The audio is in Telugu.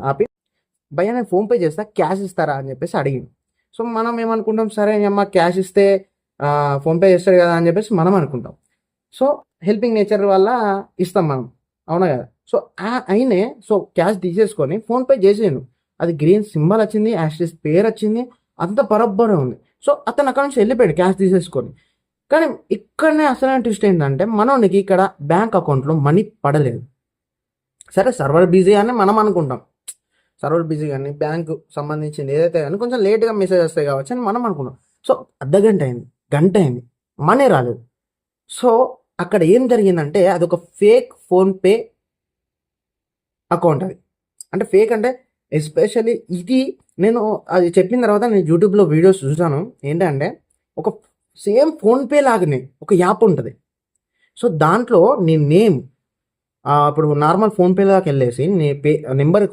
ఆపి భయ్యా నేను ఫోన్పే చేస్తా క్యాష్ ఇస్తారా అని చెప్పేసి అడిగింది. సో మనం ఏమనుకుంటాం, సరే అమ్మ క్యాష్ ఇస్తే ఫోన్పే చేస్తాడు కదా అని చెప్పేసి మనం అనుకుంటాం. సో హెల్పింగ్ నేచర్ వల్ల ఇస్తాం మనం, అవునా కదా. సో అయినే సో క్యాష్ తీసేసుకొని ఫోన్పే చేసేను, అది గ్రీన్ సింబల్ వచ్చింది, యాషిస్ పేరు వచ్చింది, అంత బరబ్బరే ఉంది. సో అతను అక్కడ నుంచి వెళ్ళిపోయాడు క్యాష్ తీసేసుకొని. కానీ ఇక్కడనే అసలైన ట్విస్ట్ ఏంటంటే మనోనికి ఇక్కడ బ్యాంక్ అకౌంట్లో మనీ పడలేదు. సరే సర్వర్ బిజీ అని మనం అనుకుంటాం, సర్వర్ బిజీ కానీ బ్యాంకు సంబంధించింది ఏదైతే కానీ కొంచెం లేట్గా మెసేజ్ వస్తాయి కావచ్చు అని మనం అనుకున్నాం. సో అర్ధగంట అయింది, గంట అయింది, మనీ రాలేదు. సో అక్కడ ఏం జరిగిందంటే అది ఒక ఫేక్ ఫోన్పే అకౌంట్. అది అంటే ఫేక్ అంటే ఎస్పెషల్లీ ఇది నేను అది చెప్పిన తర్వాత నేను యూట్యూబ్లో వీడియోస్ చూసాను. ఏంటంటే ఒక సేమ్ ఫోన్పే లాగానే ఒక యాప్ ఉంటుంది. సో దాంట్లో నీ నేమ్ ఇప్పుడు నార్మల్ ఫోన్పే లాగా వెళ్ళేసి నీ నెంబర్